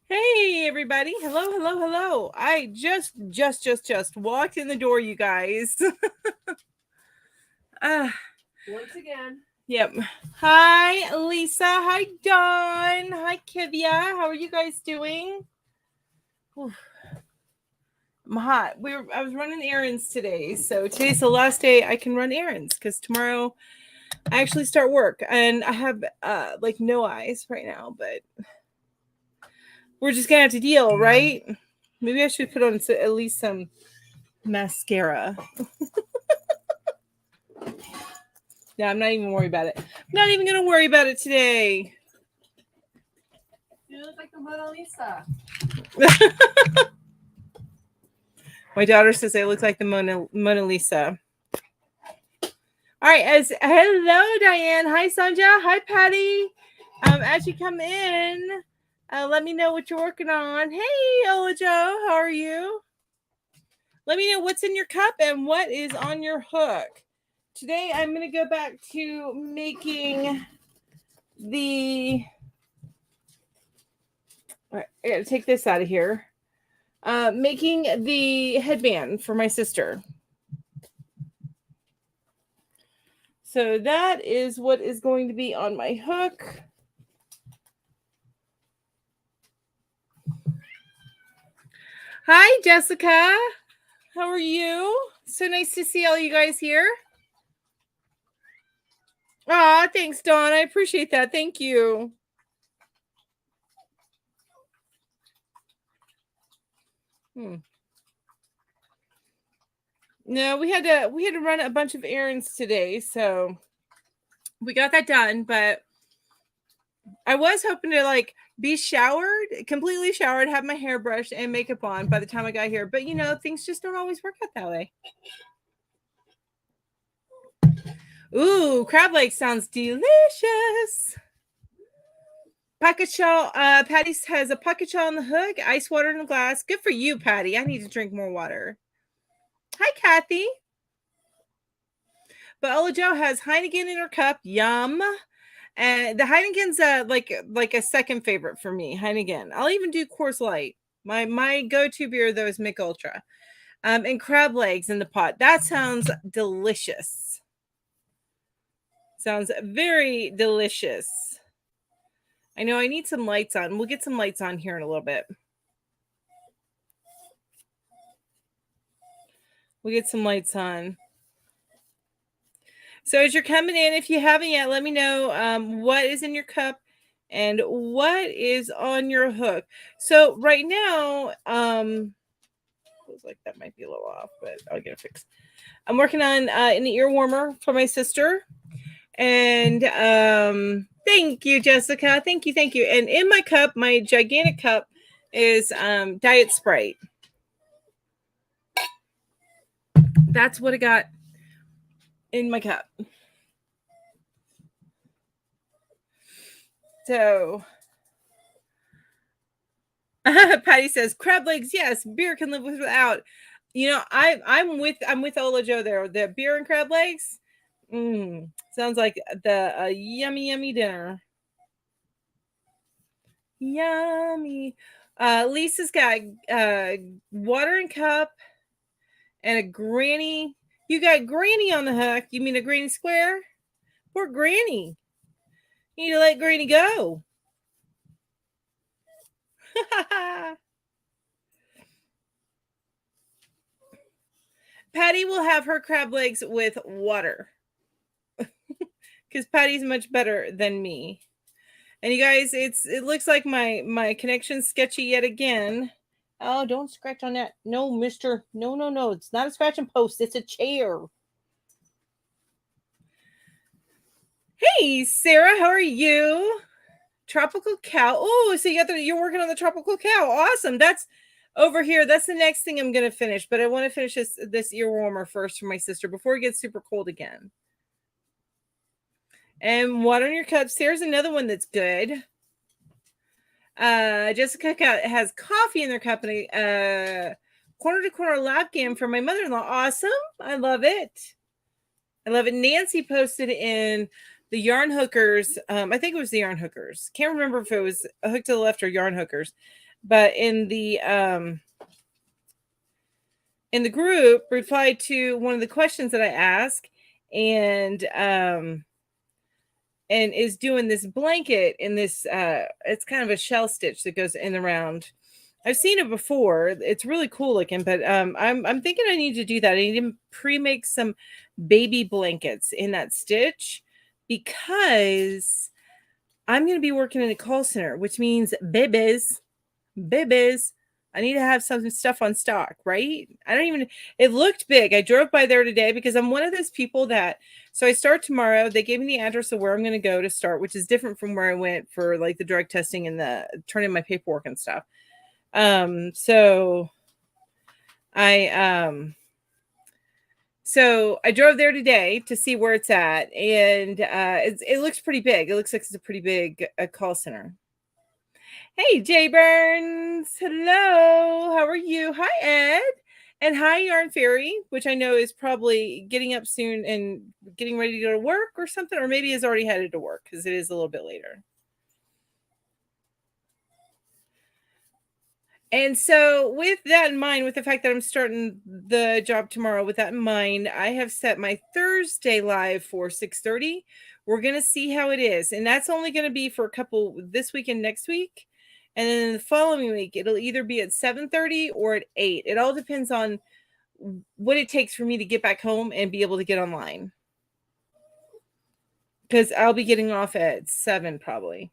Hey everybody. Hello, hello, hello. I just walked in the door, you guys. Once again. Yep. Hi, Lisa. Hi, Dawn. Hi, Kivia. How are you guys doing? Whew. I'm hot. I was running errands today. So today's the last day I can run errands because tomorrow I actually start work and I have like no eyes right now, but we're just gonna have to deal, right? Maybe I should put on at least some mascara. Yeah, I'm not even worried about it. I'm not even gonna worry about it today. You look like the Mona Lisa. My daughter says I look like the Mona Lisa. All right, hello Diane. Hi Sanja. Hi Patty. As you come in, let me know what you're working on. Hey Ola Joe, how are you? Let me know what's in your cup and what is on your hook. Today I'm gonna go back to making the. All right, I gotta take this out of here. Making the headband for my sister. So that is what is going to be on my hook. Hi, Jessica. How are you? So nice to see all you guys here. Aw, thanks, Dawn. I appreciate that. Thank you. No, we had to run a bunch of errands today, so we got that done, but I was hoping to like be showered, completely showered, have my hair brushed and makeup on by the time I got here. But you know, things just don't always work out that way. Ooh, crab leg sounds delicious. Pocket shell. Patty has a pocket shell on the hook, ice water in the glass. Good for you, Patty. I need to drink more water. Hi, Kathy. But Ola Joe has Heineken in her cup. Yum. And the Heineken's like a second favorite for me. Heineken. I'll even do Coors Light. My go-to beer though is Mick Ultra. And crab legs in the pot. That sounds delicious. Sounds very delicious. I know I need some lights on. We'll get some lights on here in a little bit. We'll get some lights on. So as you're coming in, if you haven't yet, let me know what is in your cup and what is on your hook. So right now, feels like that might be a little off, but I'll get it fixed. I'm working on an ear warmer for my sister. And thank you, Jessica. Thank you. And in my cup, my gigantic cup, is Diet Sprite. That's what I got in my cup. So Patty says crab legs, yes, beer can live without. You know, I'm with Ola Joe there. The beer and crab legs. Sounds like the yummy dinner. Yummy. Lisa's got water and cup and a granny. You got granny on the hook. You mean a granny square? Poor granny. You need to let granny go. Patty will have her crab legs with water. Because Patty's much better than me. And you guys, it looks like my connection's sketchy yet again. Oh, don't scratch on that. No, mister. No. It's not a scratch and post. It's a chair. Hey, Sarah, how are you? Tropical cow. Oh, so you're working on the tropical cow. Awesome. That's over here. That's the next thing I'm going to finish. But I want to finish this ear warmer first for my sister before it gets super cold again. And water in your cups. There's another one that's good. Jessica has coffee in their cup and a corner to corner lap game for my mother-in-law. Awesome. I love it. Nancy posted in the yarn hookers. I think it was the yarn hookers. Can't remember if it was a hook to the left or yarn hookers. but in the group replied to one of the questions that I asked, and is doing this blanket in this it's kind of a shell stitch that goes in around. I've seen it before. It's really cool looking, but I'm thinking I need to do that. I need to pre-make some baby blankets in that stitch because I'm going to be working in a call center, which means babies. I need to have some stuff on stock, right? It looked big. I drove by there today because I'm one of those people that, so I start tomorrow. They gave me the address of where I'm going to go to start, which is different from where I went for like the drug testing and the turning my paperwork and stuff. So I drove there today to see where it's at, and it looks pretty big. It looks like it's a pretty big call center. Hey, Jay Burns. Hello. How are you? Hi, Ed. And hi, Yarn Fairy, which I know is probably getting up soon and getting ready to go to work or something, or maybe is already headed to work because it is a little bit later. And so with that in mind, with the fact that I'm starting the job tomorrow, with that in mind, I have set my Thursday live for 6:30. We're going to see how it is. And that's only going to be for a couple this week and next week. And then the following week, it'll either be at 7:30 or at 8. It all depends on what it takes for me to get back home and be able to get online. Because I'll be getting off at 7 probably.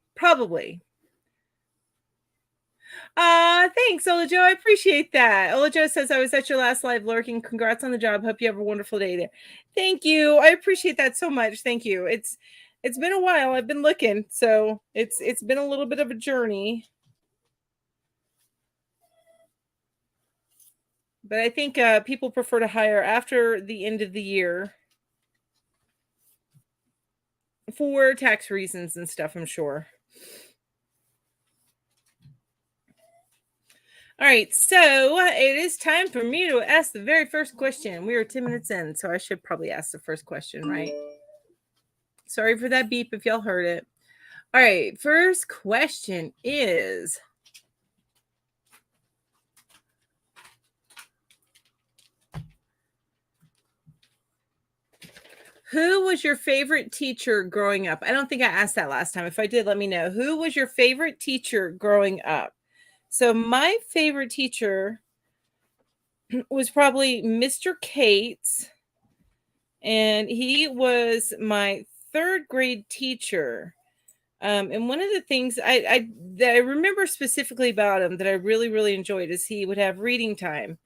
Thanks, Ola Joe. I appreciate that. Ola Joe says, I was at your last live lurking. Congrats on the job. Hope you have a wonderful day there. Thank you. I appreciate that so much. Thank you. It's been a while. I've been looking, so it's been a little bit of a journey. But I think people prefer to hire after the end of the year for tax reasons and stuff, I'm sure. All right, so it is time for me to ask the very first question. We are 10 minutes in, so I should probably ask the first question, right? Sorry for that beep if y'all heard it. All right, first question is, who was your favorite teacher growing up? I don't think I asked that last time. If I did, let me know. Who was your favorite teacher growing up? So my favorite teacher was probably Mr. Cates, and he was my third grade teacher. And one of the things that I remember specifically about him that I really, really enjoyed is he would have reading time,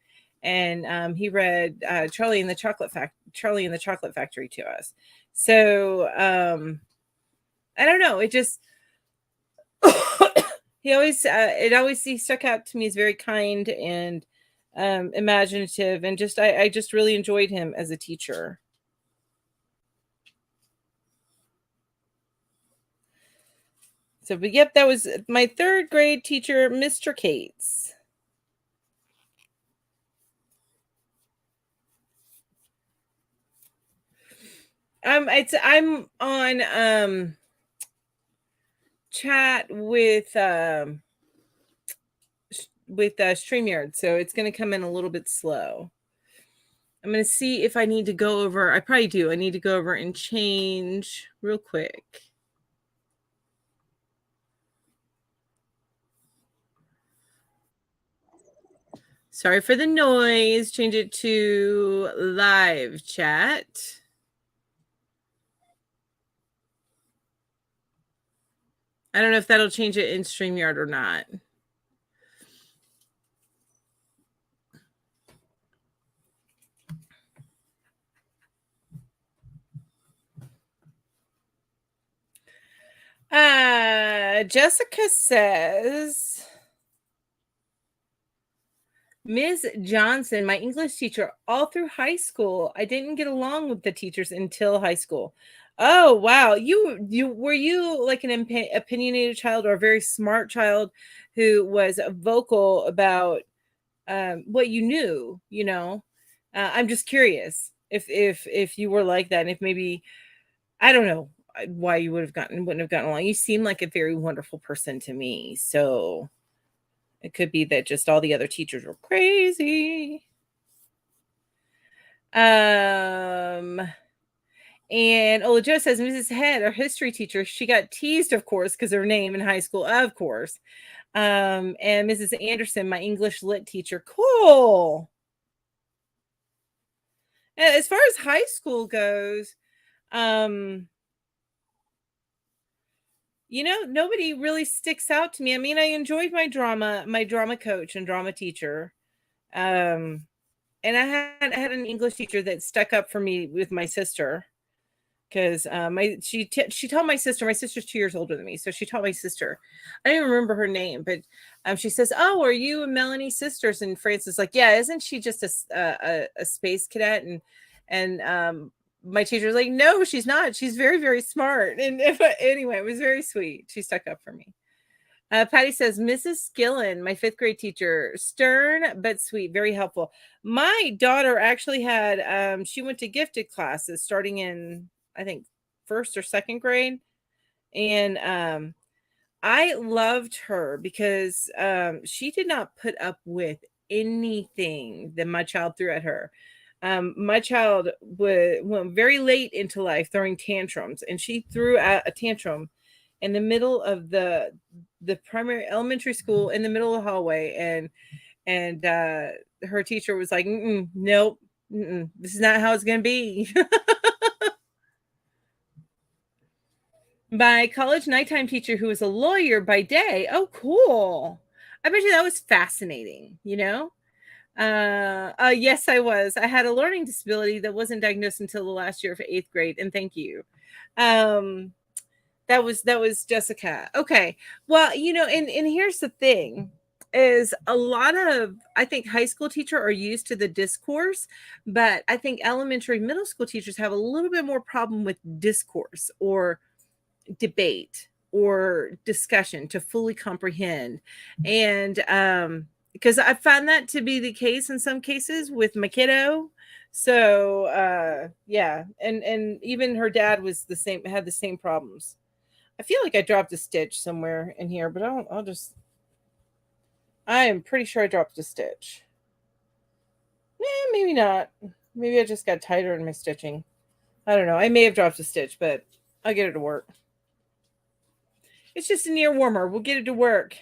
and he read Charlie and the Chocolate Factory to us. So I don't know, it just he stuck out to me as very kind and imaginative, and I just really enjoyed him as a teacher. So, but yep, that was my third grade teacher, Mr. Cates. I'm on chat with StreamYard, so it's going to come in a little bit slow. I'm going to see if I need to go over. I probably do. I need to go over and change real quick. Sorry for the noise. Change it to live chat. I don't know if that'll change it in StreamYard or not. Jessica says, Ms. Johnson, my English teacher, all through high school. I didn't get along with the teachers until high school. Oh, wow. Were you like an opinionated child or a very smart child who was vocal about what you knew, you know? I'm just curious if you were like that, and if maybe, I don't know why you wouldn't have gotten along. You seem like a very wonderful person to me. So It could be that just all the other teachers were crazy. And Ola Joe says Mrs. Head, our history teacher, she got teased, of course, because her name in high school, of course. And Mrs. Anderson, my English lit teacher. Cool. And as far as high school goes, nobody really sticks out to me. I mean, I enjoyed my drama coach and drama teacher. And I had an English teacher that stuck up for me with my sister. Because she told my sister's 2 years older than me, so she taught my sister. I don't even remember her name, but she says, "Oh, are you and Melanie sisters?" And Francis like, "Yeah, isn't she just a space cadet?" And my teacher's like, "No, she's not. She's very, very smart." And anyway, it was very sweet. She stuck up for me. Patty says, Mrs. Skillen, my 5th grade teacher, stern but sweet, very helpful. My daughter actually had, she went to gifted classes starting in, I think, 1st or 2nd grade. And I loved her because she did not put up with anything that my child threw at her. My child went very late into life throwing tantrums, and she threw out a tantrum in the middle of the primary elementary school in the middle of the hallway, and her teacher was like, nope, this is not how it's gonna be. My college nighttime teacher, who was a lawyer by day. Oh, cool. I bet you that was fascinating, yes, I was. I had a learning disability that wasn't diagnosed until the last year of 8th grade, and thank you. That was Jessica. Okay. Well, and here's the thing is a lot of, I think, high school teachers are used to the discourse, but I think elementary, middle school teachers have a little bit more problem with discourse or debate or discussion to fully comprehend. And because I found that to be the case in some cases with my kiddo. So yeah, and even her dad was had the same problems. I feel like I dropped a stitch somewhere in here, but I am pretty sure I dropped a stitch. Maybe not. Maybe I just got tighter in my stitching. I don't know. I may have dropped a stitch, but I'll get it to work. It's just an ear warmer. We'll get it to work.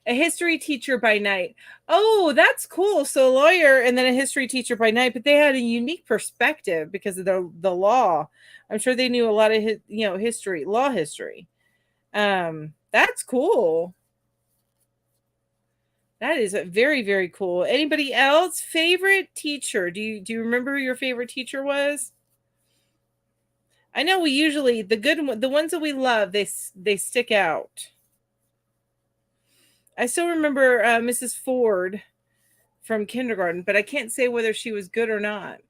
A history teacher by night. Oh, that's cool. So a lawyer and then a history teacher by night, but they had a unique perspective because of the law. I'm sure they knew a lot of history, law history. That's cool. That is very, very cool. Anybody else? Favorite teacher? Do you remember who your favorite teacher was? I know we usually the ones that we love, they stick out. I still remember Mrs. Ford from kindergarten, but I can't say whether she was good or not.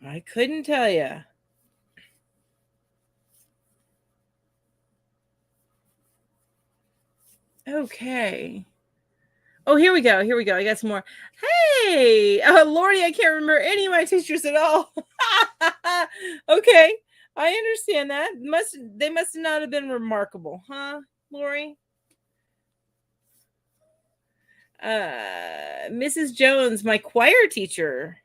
I couldn't tell you. Okay. Oh, here we go. Here we go. I got some more. Hey, Lori, I can't remember any of my teachers at all. Okay. I understand that. They must not have been remarkable, huh, Lori? Mrs. Jones, my choir teacher.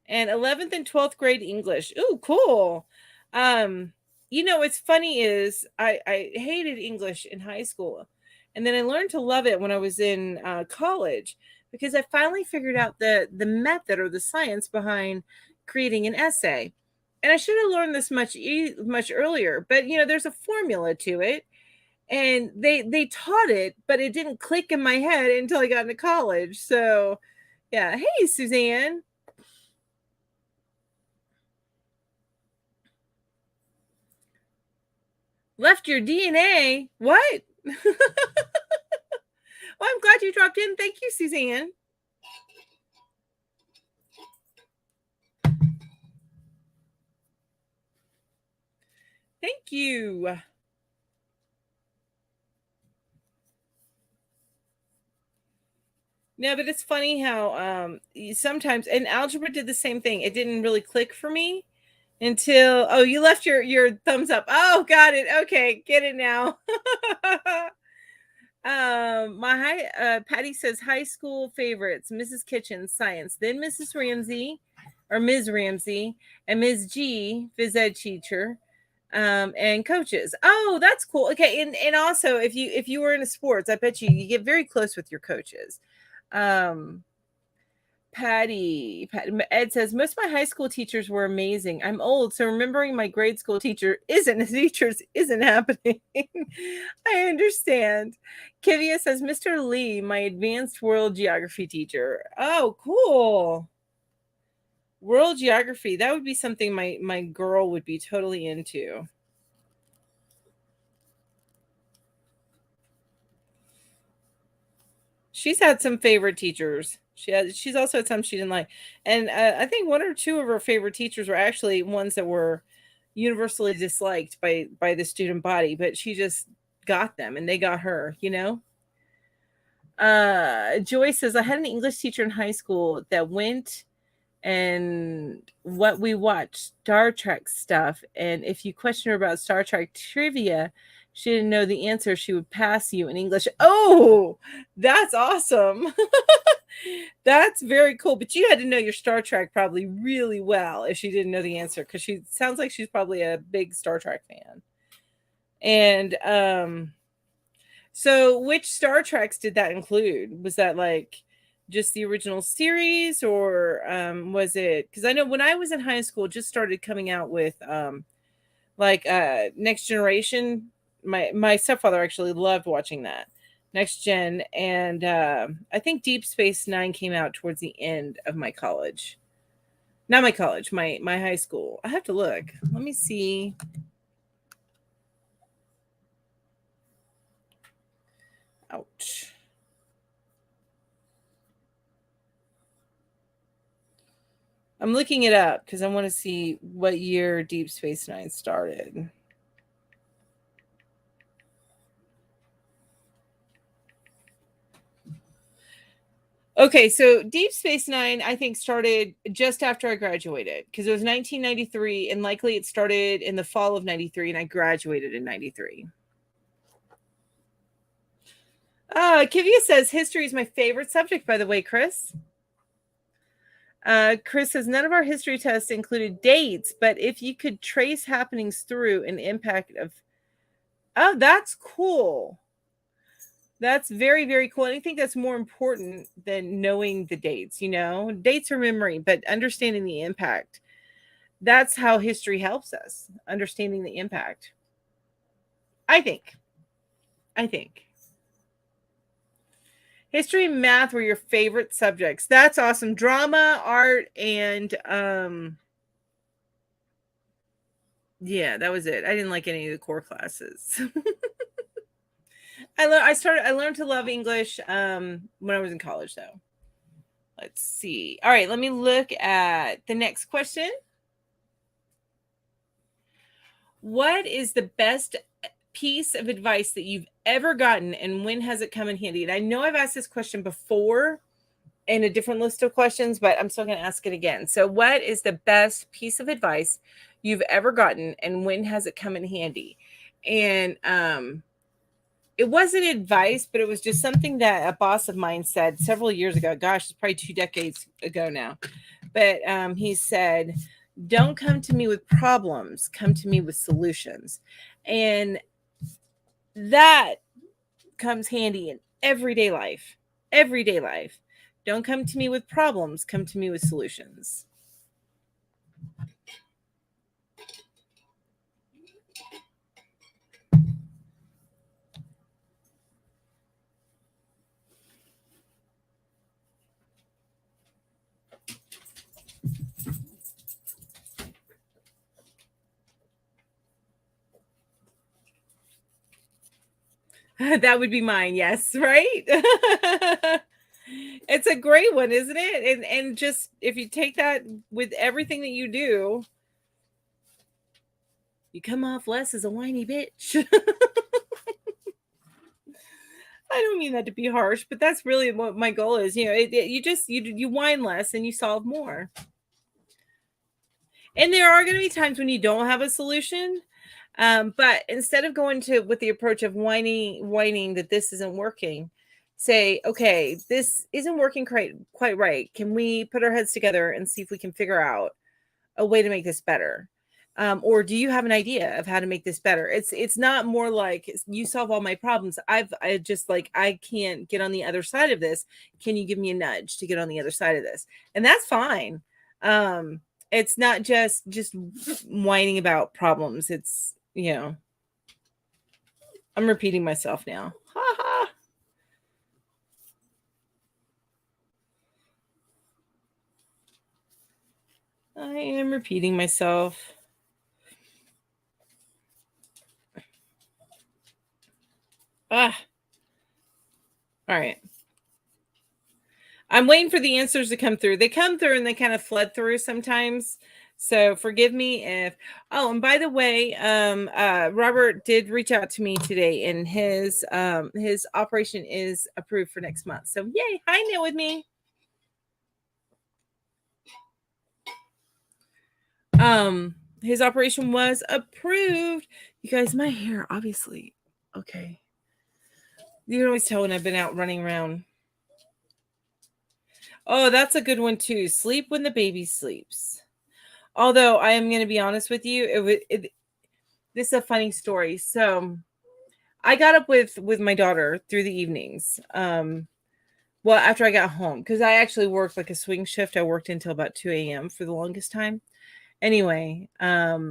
And 11th and 12th grade English. Ooh, cool. What's funny is I hated English in high school. And then I learned to love it when I was in college because I finally figured out the method or the science behind creating an essay. And I should have learned this much earlier, but there's a formula to it. And they taught it, but it didn't click in my head until I got into college. So, yeah. Hey, Suzanne. Left your DNA? What? Well, I'm glad you dropped in. Thank you, Suzanne. Thank you. No, but it's funny how sometimes, and algebra did the same thing. It didn't really click for me until, oh, you left your thumbs up. Oh, got it. Okay, get it now. My Patty says high school favorites: Mrs. Kitchen, science, then Mrs. Ramsey, or Ms. Ramsey, and Ms. G, phys ed teacher, and coaches. Oh, that's cool. Okay, and also if you were in a sports, I bet you get very close with your coaches. Um, Patty, Ed says most of my high school teachers were amazing. I'm old, so remembering my grade school teachers isn't happening. I understand. Kivia says Mr. Lee, my advanced world geography teacher. Oh, cool. World geography. That would be something my girl would be totally into. She's had some favorite teachers. She's also had some she didn't like, and I think one or two of her favorite teachers were actually ones that were universally disliked by the student body, but she just got them, and they got her. Joy says I had an English teacher in high school that went and what we watched Star Trek stuff, and if you question her about Star Trek trivia, she didn't know the answer, she would pass you in English. Oh, that's awesome. That's very cool, but you had to know your Star Trek probably really well if she didn't know the answer, because she sounds like she's probably a big Star Trek fan. And so which Star Treks did that include? Was that like just the original series, or was it, because I know when I was in high school just started coming out with Next Generation. My stepfather actually loved watching that, Next Gen, and I think Deep Space Nine came out towards the end of my college. Not my college, my high school. I have to look. Let me see. Ouch. I'm looking it up because I want to see what year Deep Space Nine started. Okay, so Deep Space Nine, I think, started just after I graduated, because it was 1993, and likely it started in the fall of 93, and I graduated in 93. Kivia says history is my favorite subject, by the way, Chris. Chris says none of our history tests included dates, but if you could trace happenings through an impact of, oh, that's cool. That's very, very cool. And I think that's more important than knowing the dates. Dates are memory, but understanding the impact. That's how history helps us, understanding the impact. I think. History and math were your favorite subjects. That's awesome. Drama, art, and yeah, that was it. I didn't like any of the core classes. I learned to love English when I was in college, though. Let's see. All right, let me look at the next question. What is the best piece of advice that you've ever gotten, and when has it come in handy? And I know I've asked this question before in a different list of questions, but I'm still going to ask it again. So what is the best piece of advice you've ever gotten, and when has it come in handy? And it wasn't advice, but it was just something that a boss of mine said several years ago. Gosh, it's probably 2 decades ago now. But he said, don't come to me with problems, come to me with solutions. And that comes handy in everyday life. Everyday life. Don't come to me with problems, come to me with solutions. That would be mine, yes, right? It's a great one, isn't it? And just if you take that with everything that you do, you come off less as a whiny bitch. I don't mean that to be harsh, but that's really what my goal is. You whine less and you solve more. And there are going to be times when you don't have a solution. But instead of going to with the approach of whining that this isn't working, say, okay, this isn't working quite right. Can we put our heads together and see if we can figure out a way to make this better? Or do you have an idea of how to make this better? It's not more like you solve all my problems. I just like I can't get on the other side of this. Can you give me a nudge to get on the other side of this? And that's fine. It's not just whining about problems. It's I'm repeating myself now. Ha ha. I am repeating myself. Ah. All right. I'm waiting for the answers to come through. They come through and they kind of flood through sometimes. So forgive me if and by the way, Robert did reach out to me today and his operation is approved for next month. So yay, hi Knit with me. His operation was approved. You guys, my hair, obviously. Okay. You can always tell when I've been out running around. Oh, that's a good one too. Sleep when the baby sleeps. Although I am going to be honest with you, this is a funny story. So I got up with my daughter through the evenings. Well, after I got home, because I actually worked like a swing shift. I worked until about 2 a.m. for the longest time. Anyway, but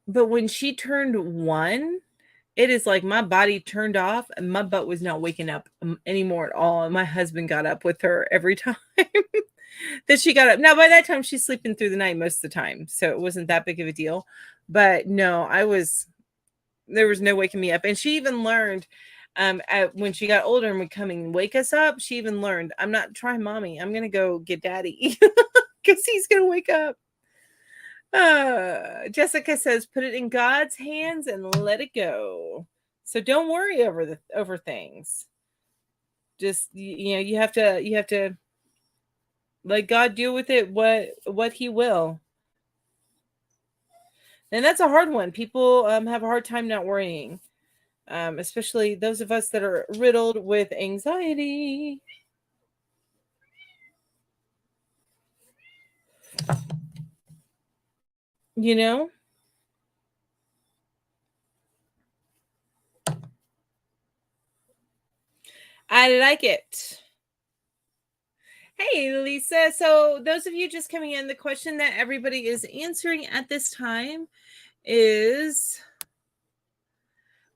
when she turned 1, it is like my body turned off and my butt was not waking up anymore at all. And my husband got up with her every time that she got up. Now, by that time, she's sleeping through the night most of the time. So it wasn't that big of a deal. But no, there was no waking me up. And she even learned when she got older and would come and wake us up, she even learned, I'm not trying mommy. I'm going to go get daddy because he's going to wake up. Jessica says, put it in God's hands and let it go. So don't worry over things. Just, you have to let God deal with it, what he will. And that's a hard one. People have a hard time not worrying. Especially those of us that are riddled with anxiety. I like it. Hey, Lisa. So those of you just coming in, the question that everybody is answering at this time is,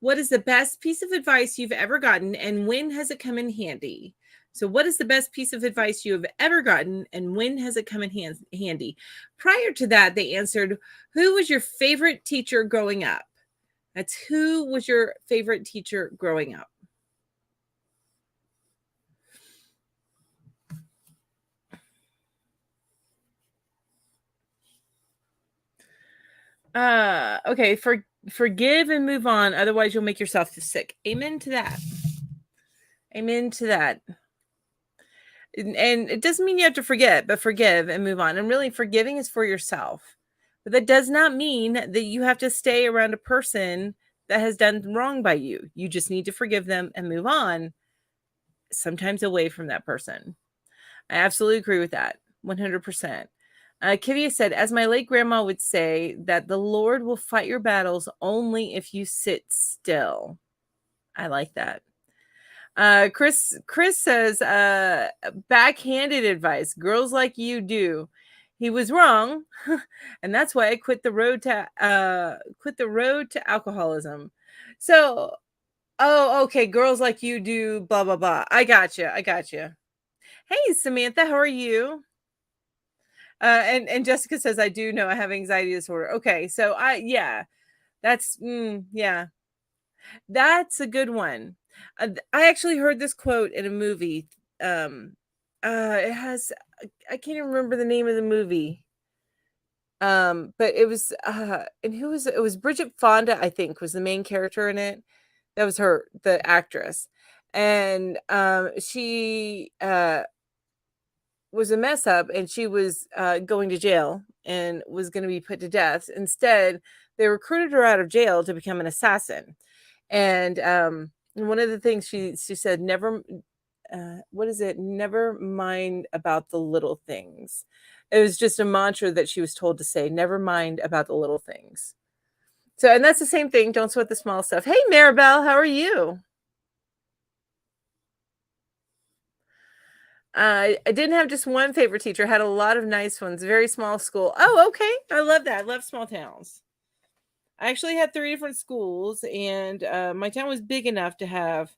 what is the best piece of advice you've ever gotten and when has it come in handy? So what is the best piece of advice you have ever gotten and when has it come in handy? Prior to that, they answered, who was your favorite teacher growing up? That's who was your favorite teacher growing up? Okay, forgive and move on, otherwise you'll make yourself sick. Amen to that. Amen to that. And it doesn't mean you have to forget, but forgive and move on. And really, forgiving is for yourself. But that does not mean that you have to stay around a person that has done wrong by you. You just need to forgive them and move on, sometimes away from that person. I absolutely agree with that, 100%. Kivia said, as my late grandma would say, that the Lord will fight your battles only if you sit still. I like that. Chris says, backhanded advice. Girls like you do. He was wrong, and that's why I quit the road to alcoholism. So, okay, girls like you do. Blah blah blah. I got you. Hey, Samantha, how are you? And Jessica says, I do know I have anxiety disorder. Okay, so that's that's a good one. I actually heard this quote in a movie. It has, I can't even remember the name of the movie. But it was, and it was Bridget Fonda, I think, was the main character in it. That was the actress. and she was a mess up, and she was going to jail and was going to be put to death. Instead, they recruited her out of jail to become an assassin. And one of the things she said, never, what is it? Never mind about the little things. It was just a mantra that she was told to say, never mind about the little things. So, and that's the same thing. Don't sweat the small stuff. Hey, Maribel, how are you? I didn't have just one favorite teacher. I had a lot of nice ones. Very small school. Oh, okay. I love that. I love small towns. I actually had 3 different schools, and my town was big enough to have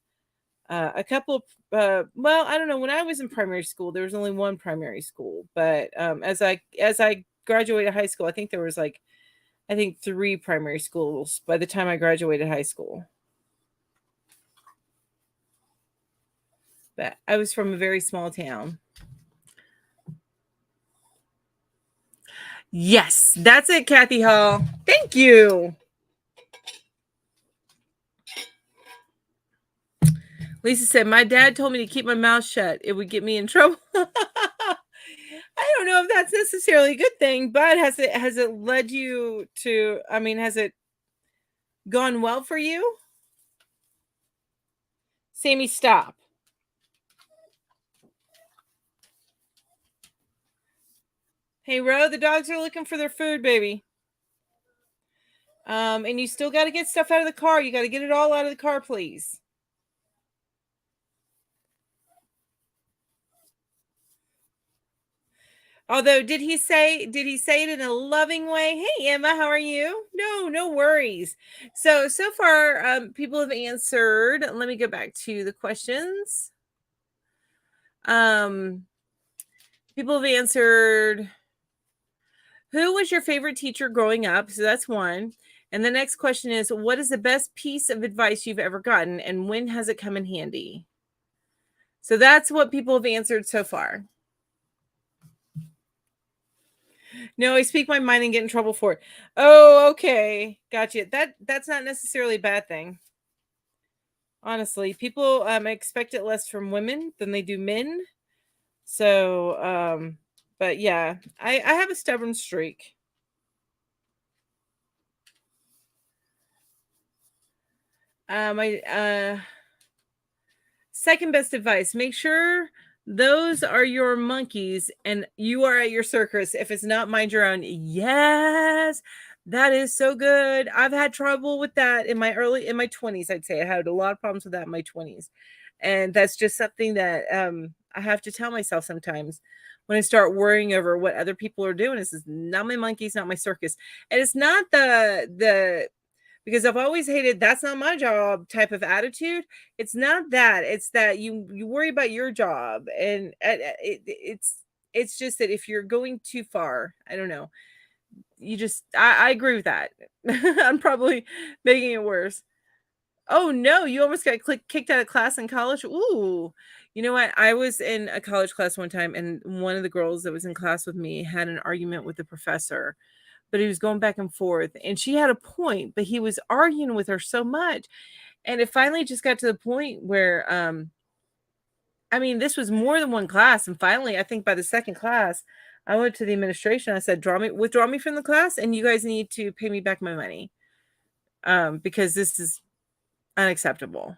a couple. Well, I don't know. When I was in primary school, there was only one primary school. But as I graduated high school, I think there was like, I think 3 primary schools by the time I graduated high school. But I was from a very small town. Yes, that's it, Kathy Hall. Thank you. Lisa said, my dad told me to keep my mouth shut. It would get me in trouble. I don't know if that's necessarily a good thing, but has it led you to, I mean, has it gone well for you? Sammy, stop. Hey, Ro, the dogs are looking for their food, baby. And you still got to get stuff out of the car. You got to get it all out of the car, please. Although, did he say it in a loving way? Hey, Emma, how are you? No worries. So far, people have answered. Let me go back to the questions. People have answered, who was your favorite teacher growing up? So that's one. And the next question is, what is the best piece of advice you've ever gotten, and when has it come in handy? So that's what people have answered so far. No, I speak my mind and get in trouble for it. Oh, okay. Gotcha. That's not necessarily a bad thing. Honestly, people expect it less from women than they do men. So, but yeah, I have a stubborn streak. My second best advice, make sure those are your monkeys and you are at your circus. If it's not, mind your own. Yes, that is so good. I've had trouble with that in my 20s. I'd say I had a lot of problems with that in my 20s. And that's just something that I have to tell myself sometimes when I start worrying over what other people are doing. This is not my monkeys, not my circus. And it's not the because I've always hated that's not my job type of attitude. It's not that. It's that you worry about your job, and it's just that if you're going too far, I don't know. You just I agree with that. I'm probably making it worse. Oh no, you almost got kicked out of class in college. Ooh. You know what? I was in a college class one time, and one of the girls that was in class with me had an argument with the professor, but he was going back and forth, and she had a point, but he was arguing with her so much, and it finally just got to the point where I mean, this was more than one class, and finally, I think by the second class, I went to the administration. I said, withdraw me from the class, and you guys need to pay me back my money, because this is unacceptable.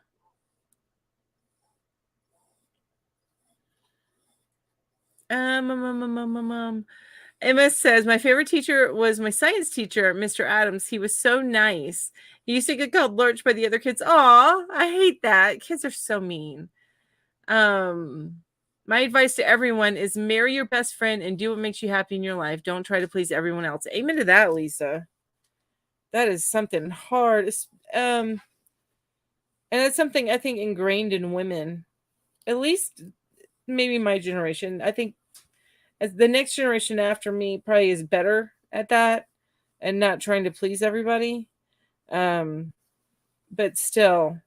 Emma says, my favorite teacher was my science teacher, Mr. Adams. He was so nice. He used to get called Lurch by the other kids. Aw, I hate that. Kids are so mean. My advice to everyone is marry your best friend and do what makes you happy in your life. Don't try to please everyone else. Amen to that, Lisa. That is something hard. And it's something I think ingrained in women, at least maybe my generation. I think as the next generation after me probably is better at that and not trying to please everybody. But still,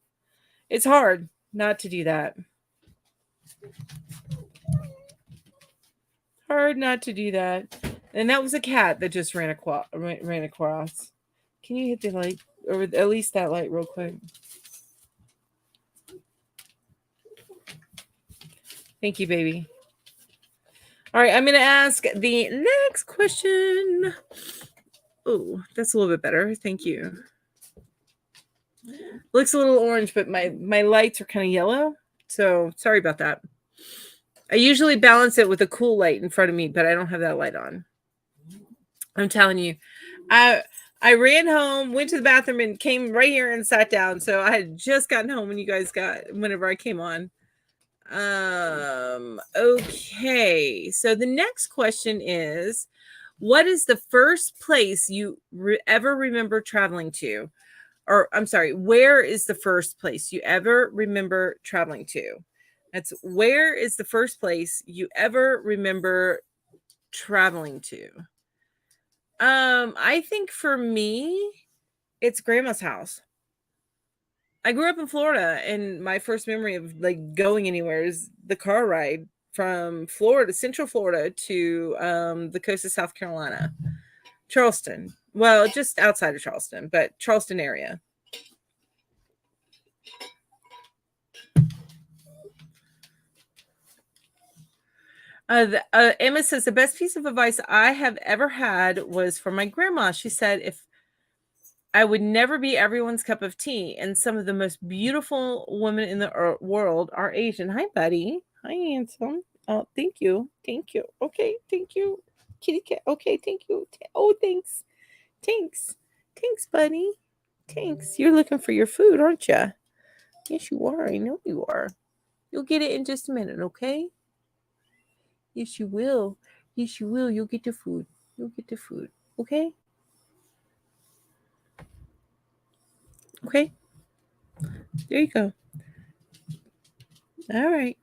it's hard not to do that. Hard not to do that. And that was a cat that just ran across. Can you hit the light, or at least that light real quick? Thank you, baby. All right, I'm going to ask the next question. Oh, that's a little bit better. Thank you. Looks a little orange, but my lights are kind of yellow. So sorry about that. I usually balance it with a cool light in front of me, but I don't have that light on. I'm telling you. I ran home, went to the bathroom, and came right here and sat down. So I had just gotten home when you guys whenever I came on. Okay. So the next question is, what is the first place you ever remember traveling to? Or I'm sorry, where is the first place you ever remember traveling to? That's where is the first place you ever remember traveling to? I think for me, it's grandma's house. I grew up in Florida, and my first memory of like going anywhere is the car ride from Florida, Central Florida, to the coast of South Carolina, Charleston. Well, just outside of Charleston, but Charleston area. Emma says the best piece of advice I have ever had was from my grandma. She said, if I would never be everyone's cup of tea, and some of the most beautiful women in the world are Asian. Hi, buddy. Hi, handsome. Oh, thank you. Thank you. Okay, thank you. Kitty cat. Okay, thank you. Oh, thanks. Thanks. Thanks, buddy. Thanks. You're looking for your food, aren't you? Yes, you are. I know you are. You'll get it in just a minute, okay? Yes, you will. Yes, you will. You'll get the food. You'll get the food. Okay? Okay. There you go. All right.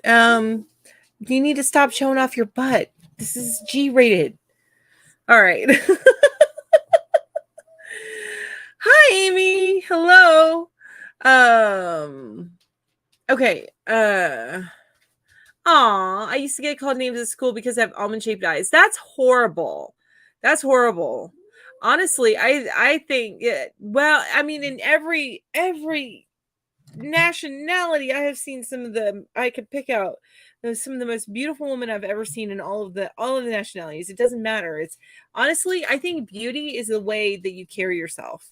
You need to stop showing off your butt. This is G-rated. All right. Hi, Amy. Hello. Okay. I used to get called names at school because I have almond-shaped eyes. That's horrible. That's horrible. Honestly, I think well, I mean, in every nationality, I have seen some of the I could pick out some of the most beautiful women I've ever seen in all of the nationalities. It doesn't matter. It's honestly, I think beauty is the way that you carry yourself.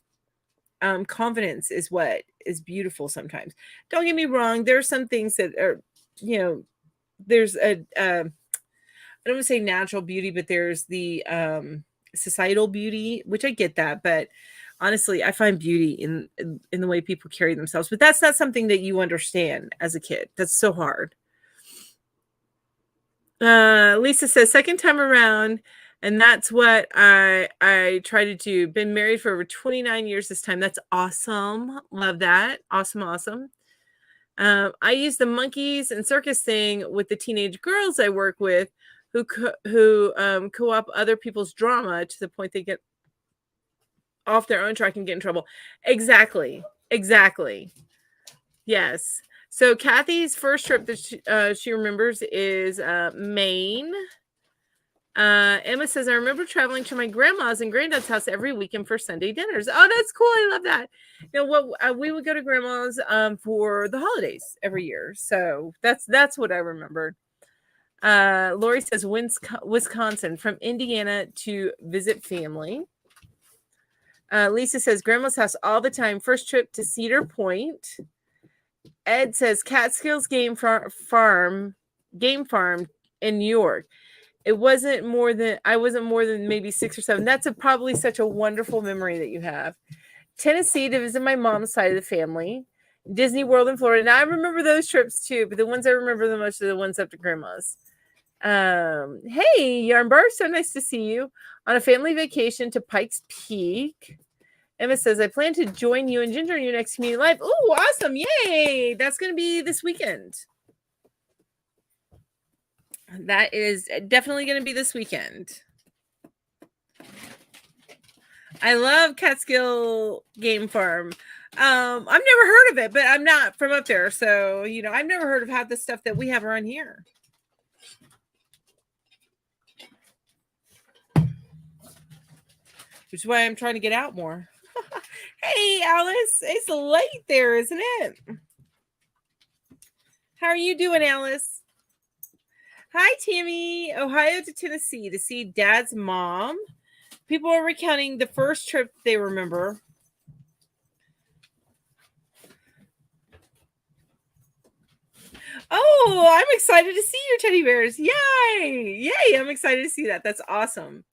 Confidence is what is beautiful sometimes. Don't get me wrong, there are some things that are, there's a I don't want to say natural beauty, but there's the societal beauty, which I get that, but honestly, I find beauty in the way people carry themselves. But that's not something that you understand as a kid. That's so hard. Lisa says, second time around, and that's what I try to do. Been married for over 29 years this time. That's awesome. Love that. Awesome. I use the monkeys and circus thing with the teenage girls I work with who co-op other people's drama to the point they get off their own track and get in trouble. Exactly. Yes. So Kathy's first trip that she remembers is Maine. Emma says, I remember traveling to my grandma's and granddad's house every weekend for Sunday dinners. Oh, that's cool. I love that. We would go to grandma's for the holidays every year. So that's what I remembered. Lori says, Wisconsin, from Indiana to visit family. Lisa says, grandma's house all the time. First trip to Cedar Point. Ed says, Catskills Game Farm in New York. I wasn't more than maybe 6 or 7. That's probably such a wonderful memory that you have. Tennessee to visit my mom's side of the family. Disney World in Florida. Now I remember those trips too, but the ones I remember the most are the ones up to grandma's. Hey, Yarnbar, so nice to see you. On a family vacation to Pikes Peak. Emma says, I plan to join you and Ginger in your next community live. Oh, awesome. Yay. That's going to be this weekend. That is definitely going to be this weekend. I love Catskill Game Farm. I've never heard of it, but I'm not from up there. So, I've never heard of half the stuff that we have around here. Which is why I'm trying to get out more. Hey, Alice. It's late there, isn't it? How are you doing, Alice? Hi, Tammy. Ohio to Tennessee to see Dad's mom. People are recounting the first trip they remember. Oh, I'm excited to see your teddy bears. Yay! Yay! I'm excited to see that. That's awesome.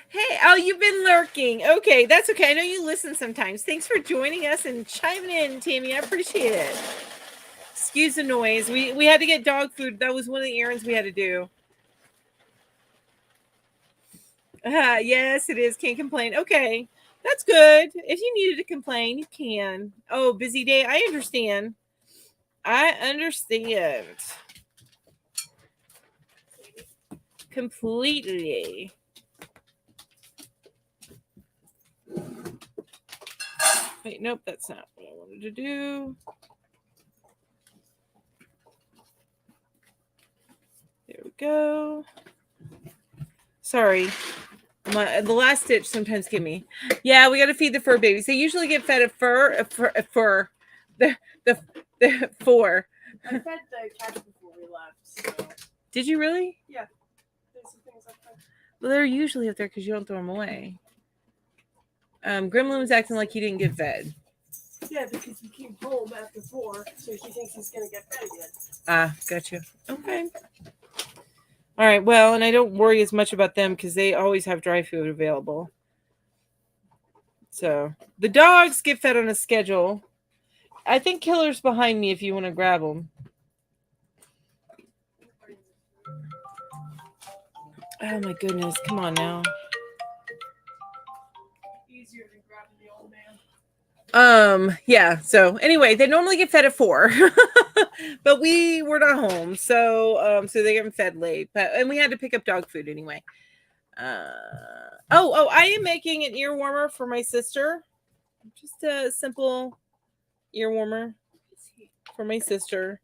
Hey, oh, you've been lurking. Okay, that's okay. I know you listen sometimes. Thanks for joining us and chiming in, Tammy. I appreciate it. Excuse the noise. We had to get dog food. That was one of the errands we had to do. Yes, it is. Can't complain. Okay, that's good. If you needed to complain, you can. Oh, busy day. I understand. I understand. Completely. Wait, nope, that's not what I wanted to do. There we go. Sorry. The last stitch sometimes give me. Yeah, we got to feed the fur babies. They usually get fed a fur. The four. I fed the cats before we left. So. Did you really? Yeah. There's some things up there. Well, they're usually up there because you don't throw them away. Gremlin was acting like he didn't get fed. Yeah, because he came home after 4, so he thinks he's gonna get fed again. Ah, gotcha. Okay. All right. Well, and I don't worry as much about them because they always have dry food available. So the dogs get fed on a schedule. I think Killer's behind me if you want to grab them. Oh my goodness. Come on now. Easier than grabbing the old man. Yeah. So anyway, they normally get fed at 4, but we were not home. So they get fed late, and we had to pick up dog food anyway. I am making an ear warmer for my sister. Just a simple ear warmer for my sister.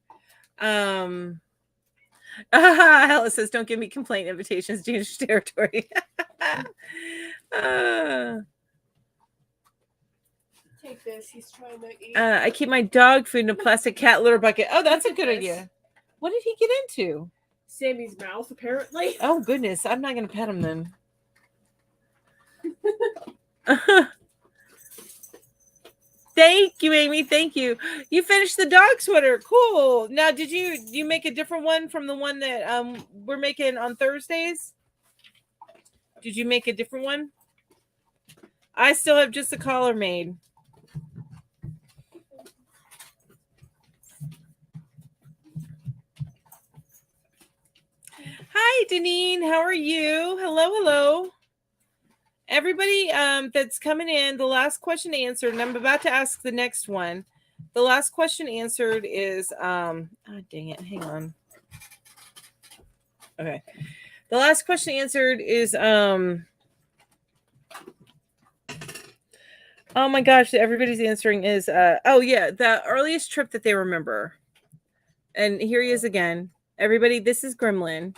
Hella says, don't give me complaint invitations, dangerous territory. Take this. He's trying to eat. I keep my dog food in a plastic cat litter bucket. Oh, that's a good idea. What did he get into? Sammy's mouth, apparently. Oh, goodness. I'm not going to pet him then. Thank you, Amy. Thank you. You finished the dog sweater. Cool. Now, did you make a different one from the one that we're making on Thursdays? Did you make a different one? I still have just the collar made. Hi, Deneen. How are you? Hello. Everybody that's coming in, the last question answered, and I'm about to ask the next one. The last question answered is, dang it, hang on. Okay. The last question answered is, oh my gosh, everybody's answering is, the earliest trip that they remember. And here he is again. Everybody, this is Gremlin,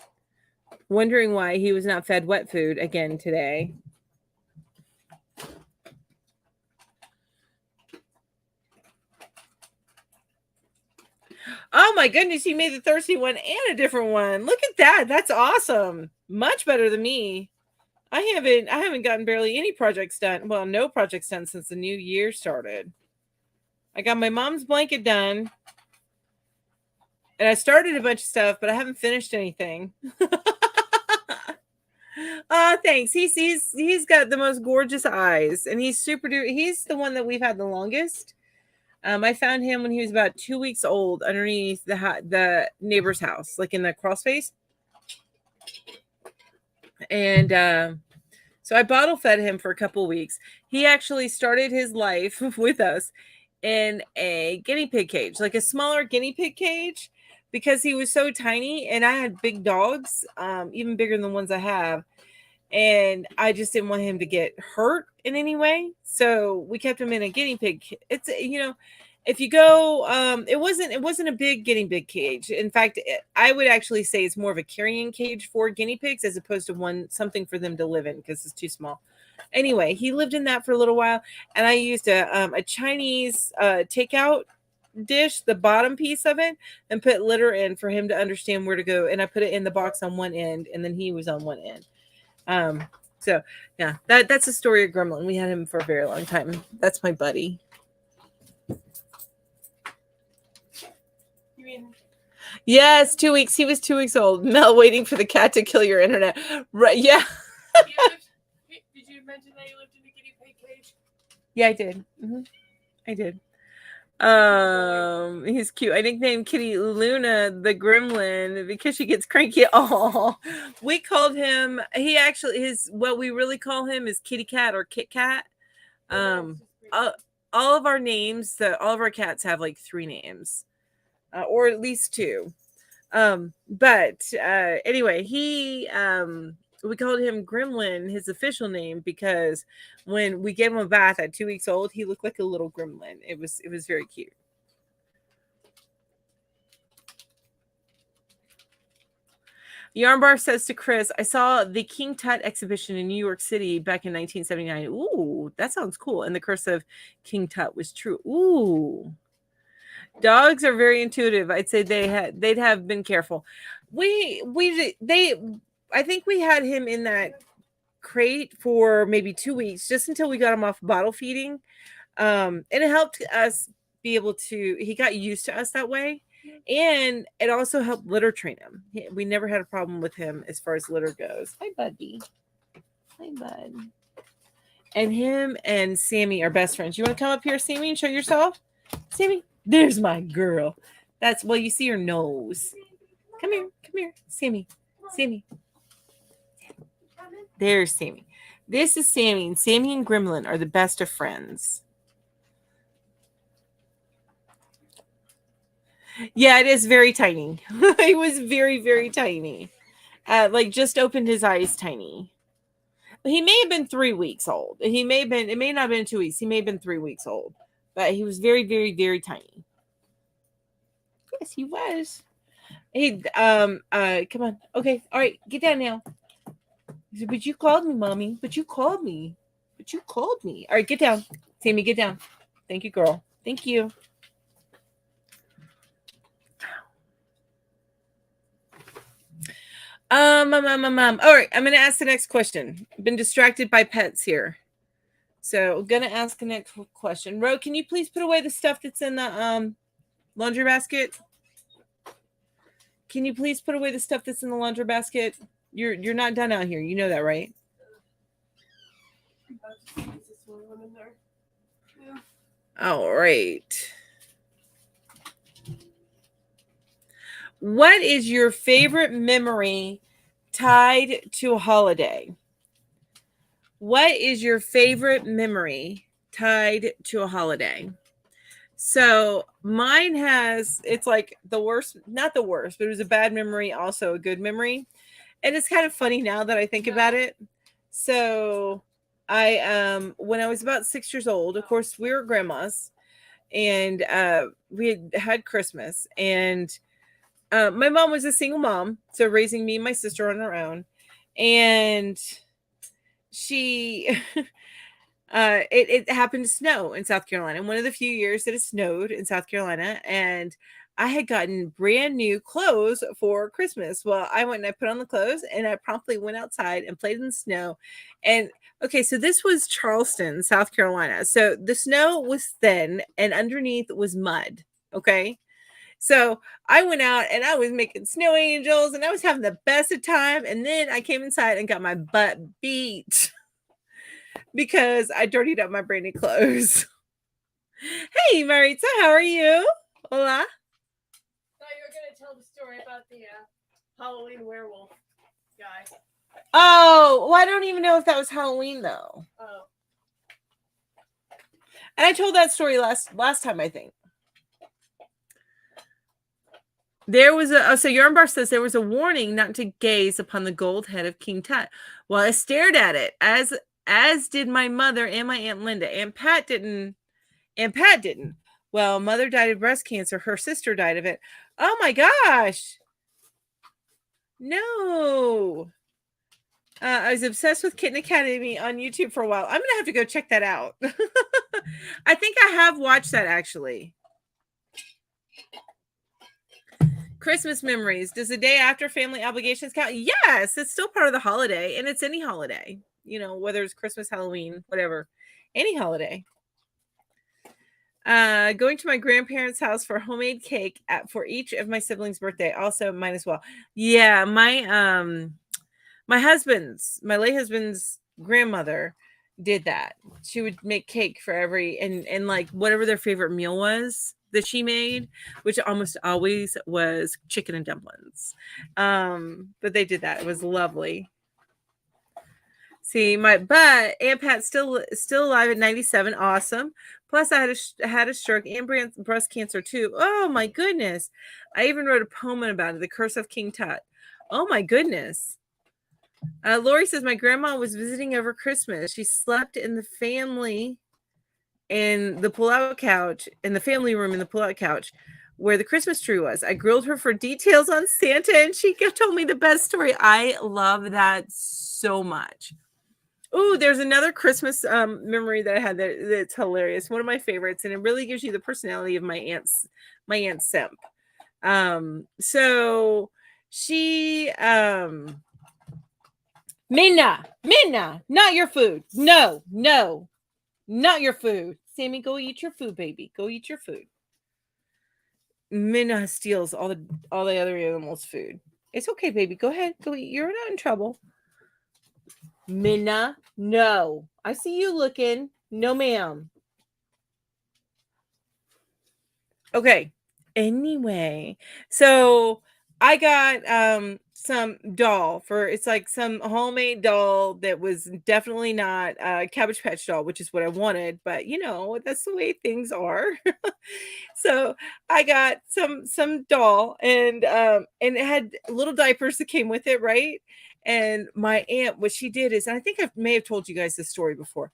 wondering why he was not fed wet food again today. Oh my goodness, you made the thirsty one and a different one. Look at that. That's awesome. Much better than me. I haven't gotten barely any projects done. Well, no projects done since the new year started. I got my mom's blanket done. And I started a bunch of stuff, but I haven't finished anything. Thanks. He's got the most gorgeous eyes, and he's he's the one that we've had the longest. I found him when he was about 2 weeks old underneath the neighbor's house, like in the crawl space. And so I bottle fed him for a couple weeks. He actually started his life with us in a guinea pig cage, like a smaller guinea pig cage, because he was so tiny, and I had big dogs, even bigger than the ones I have. And I just didn't want him to get hurt in any way. So we kept him in a guinea pig. It's, if you go, it wasn't a big guinea pig cage. In fact, I would actually say it's more of a carrying cage for guinea pigs as opposed to something for them to live in because it's too small. Anyway, he lived in that for a little while, and I used a Chinese takeout dish, the bottom piece of it, and put litter in for him to understand where to go. And I put it in the box on one end, and then he was on one end. So yeah, that's the story of Gremlin. We had him for a very long time. That's my buddy. You mean? Yes, 2 weeks. He was 2 weeks old. Mel, waiting for the cat to kill your internet. Right? Yeah. Did you mention that you lived in a guinea pig cage? Yeah, I did. I did. He's cute. I nicknamed Kitty Luna the Gremlin because she gets cranky. Oh, we called him. He actually what we really call him is Kitty Cat or Kit Kat. All of our names, all of our cats have like 3 names, or at least 2. But anyway, we called him Gremlin, his official name, because when we gave him a bath at 2 weeks old, he looked like a little gremlin. It was very cute. Yarnbar says to Chris, I saw the King Tut exhibition in New York City back in 1979. Ooh, that sounds cool. And the curse of King Tut was true. Ooh. Dogs are very intuitive. I'd say they'd have been careful. I think we had him in that crate for maybe 2 weeks, just until we got him off bottle feeding. And it helped us be able to, he got used to us that way. And it also helped litter train him. We never had a problem with him as far as litter goes. Hi, buddy. Hi, bud. And him and Sammy are best friends. You want to come up here, Sammy, and show yourself? Sammy, there's my girl. Well, you see her nose. Come here, Sammy. There's Sammy. This is Sammy, and Sammy and Gremlin are the best of friends. Yeah, it is very tiny. He was very, very tiny. Like just opened his eyes tiny. He may have been 3 weeks old. It may not have been 2 weeks. He may have been 3 weeks old. But he was very, very, very tiny. Yes, he was. Hey, come on. Okay, all right, get down now. But you called me, mommy. But you called me. All right, get down. Sammy, get down. Thank you, girl. Thank you. All right, I'm gonna ask the next question. I've been distracted by pets here. So I'm gonna ask the next question. Ro, can you please put away the stuff that's in the laundry basket? Can you please put away the stuff that's in the laundry basket? You're not done out here. You know that, right? All right. What is your favorite memory tied to a holiday? What is your favorite memory tied to a holiday? So mine it's like the worst, not the worst, but it was a bad memory, also a good memory. And it's kind of funny now that I think about it. So when I was about 6 years old, of course, we were grandmas, and we had Christmas, and my mom was a single mom, so raising me and my sister on her own. And she it happened to snow in South Carolina. One of the few years that it snowed in South Carolina, and I had gotten brand new clothes for Christmas. Well, I went and I put on the clothes, and I promptly went outside and played in the snow. And okay, so this was Charleston, South Carolina. So the snow was thin, and underneath was mud. Okay. So I went out and I was making snow angels, and I was having the best of time. And then I came inside and got my butt beat because I dirtied up my brand new clothes. Hey, Maritza, how are you? Hola. Thought you were going to tell the story about the Halloween werewolf guy. Oh, well, I don't even know if that was Halloween, though. Oh. And I told that story last time, I think. There was so Yarnbar says there was a warning not to gaze upon the gold head of King Tut. Well, I stared at it, as did my mother and my Aunt Linda. Aunt Pat didn't. Well, mother died of breast cancer. Her sister died of it. Oh my gosh. No. I was obsessed with Kitten Academy on YouTube for a while. I'm going to have to go check that out. I think I have watched that, actually. Christmas memories. Does the day after family obligations count? Yes, it's still part of the holiday, and it's any holiday. You know, whether it's Christmas, Halloween, whatever, any holiday. Going to my grandparents' house for homemade cake for each of my siblings' birthday. Also, mine as well. Yeah, my late husband's grandmother did that. She would make cake for every and like whatever their favorite meal was that she made, which almost always was chicken and dumplings. But they did that. It was lovely. See, but Aunt Pat's still alive at 97. Awesome. Plus, I had a stroke and breast cancer too. Oh my goodness! I even wrote a poem about it, "The Curse of King Tut." Oh my goodness. Lori says my grandma was visiting over Christmas. She slept in the family in the pull-out couch, in the family room in the pull-out couch where the Christmas tree was. I grilled her for details on Santa, and she told me the best story. I love that so much. Oh, there's another Christmas memory that I had that's hilarious. One of my favorites, and it really gives you the personality of my aunt Simp. So she Minna, not your food. No, not your food. Sammy, go eat your food, baby. Go eat your food. Minna steals all the other animals' food. It's okay, baby. Go ahead. Go eat. You're not in trouble. Minna, no. I see you looking. No, ma'am. Okay. Anyway, so I got some doll it's like some homemade doll that was definitely not a Cabbage Patch doll, which is what I wanted, but you know, that's the way things are. So I got some doll and it had little diapers that came with it, right? And my aunt, what she did is, and I think I may have told you guys this story before.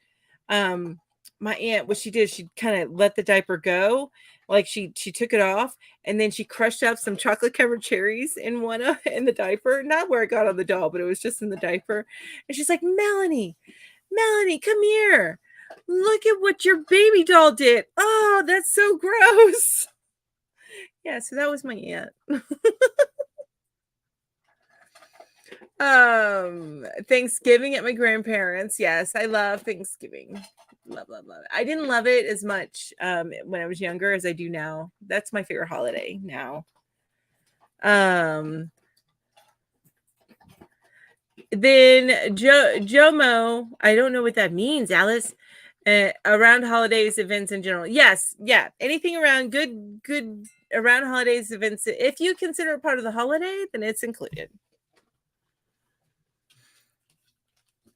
My aunt, what she did, she kind of let the diaper go, like she took it off, and then she crushed up some chocolate covered cherries in in the diaper, not where it got on the doll, but it was just in the diaper. And she's like, Melanie, come here. Look at what your baby doll did. Oh, that's so gross. Yeah, so that was my aunt. Thanksgiving at my grandparents. Yes, I love Thanksgiving. Love it. I didn't love it as much when I was younger as I do now. That's my favorite holiday now. Then Jomo, I don't know what that means, Alice. Around holidays, events in general. Yes, yeah. Anything around good around holidays, events. If you consider it part of the holiday, then it's included.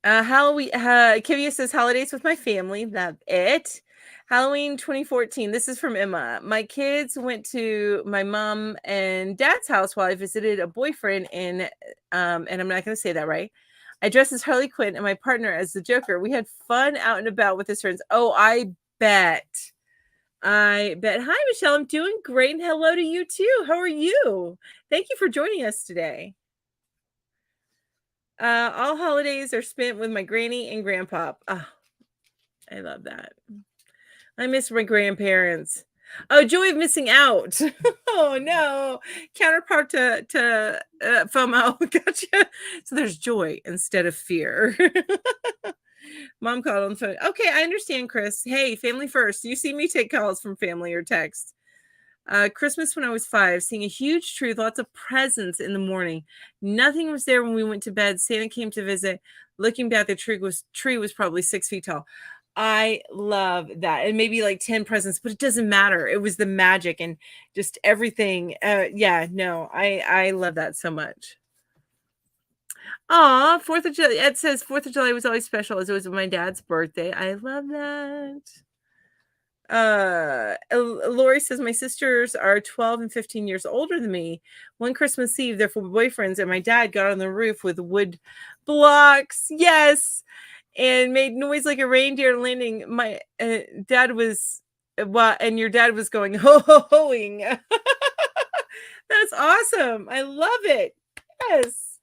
Halloween. Kivia says holidays with my family. Love it. Halloween 2014. This is from Emma. My kids went to my mom and dad's house while I visited a boyfriend and I'm not going to say that right. I dressed as Harley Quinn and my partner as the Joker. We had fun out and about with his friends. Oh, I bet. Hi, Michelle. I'm doing great. And hello to you too. How are you? Thank you for joining us today. All holidays are spent with my granny and grandpa. Oh, I love that. I miss my grandparents. Oh, joy of missing out. Oh no. Counterpart to FOMO. Gotcha. So there's joy instead of fear. Mom called on the phone. Okay, I understand, Chris. Hey, family first. You see me take calls from family or text. Christmas when I was 5, seeing a huge tree with lots of presents in the morning. Nothing was there when we went to bed. Santa came to visit. Looking back, the tree was probably 6 feet tall. I love that. And maybe like 10 presents, but it doesn't matter. It was the magic and just everything. Yeah, no, I love that so much. Aw, 4th of July. It says 4th of July was always special as it was my dad's birthday. I love that. Lori says my sisters are 12 and 15 years older than me. One Christmas Eve, they're for boyfriends, and my dad got on the roof with wood blocks. Yes, and made noise like a reindeer landing. My dad was and your dad was going hoing. That's awesome. I love it. Yes.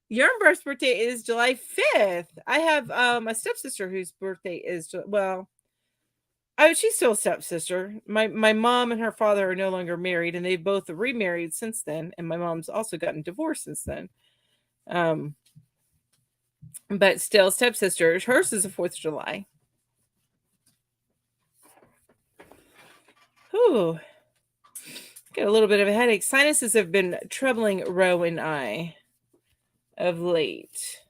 Yarnbar's birthday is July 5th. I have a stepsister whose birthday is Oh, she's still a stepsister. My mom and her father are no longer married, and they've both remarried since then. And my mom's also gotten divorced since then. But still stepsister. Hers is the 4th of July. Whew. Got a little bit of a headache. Sinuses have been troubling Ro and I of late.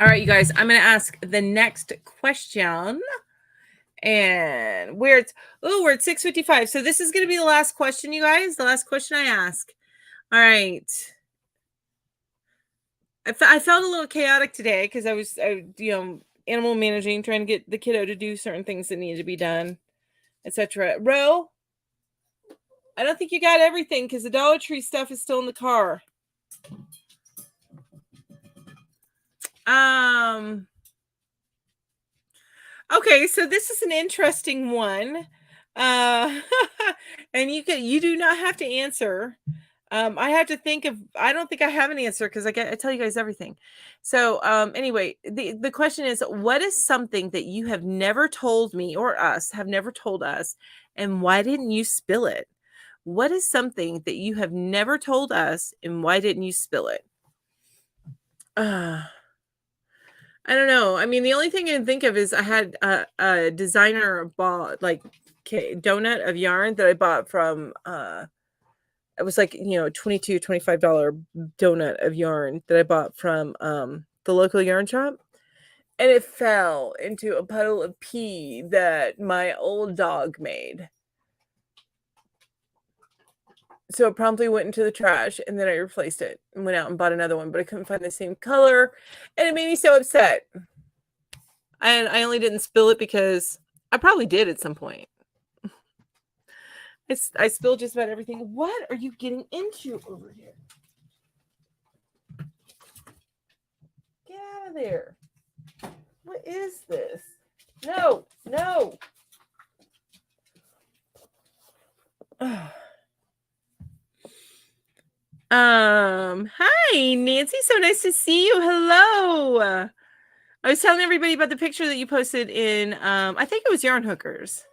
All right, you guys, I'm going to ask the next question. And we're at 6:55. So this is going to be the last question, you guys. The last question I ask. All right. I felt a little chaotic today because I was, animal managing, trying to get the kiddo to do certain things that needed to be done, etc. Ro, I don't think you got everything because the Dollar Tree stuff is still in the car. Okay, so this is an interesting one. And you do not have to answer. I have to think of, I don't think I have an answer because I tell you guys everything. So anyway, the question is, what is something that you have never told me or us have never told us, and why didn't you spill it? What is something that you have never told us, and why didn't you spill it? I don't know. I mean, the only thing I can think of is I had a designer bought like donut of yarn that I bought from it was like, $22, $25 donut of yarn that I bought from the local yarn shop. And it fell into a puddle of pee that my old dog made. So it promptly went into the trash, and then I replaced it and went out and bought another one, but I couldn't find the same color, and it made me so upset. And I only didn't spill it because I probably did at some point. I spilled just about everything. What are you getting into over here? Get out of there. What is this? No. Hi, Nancy. So nice to see you. Hello. I was telling everybody about the picture that you posted in, I think it was Yarn Hookers.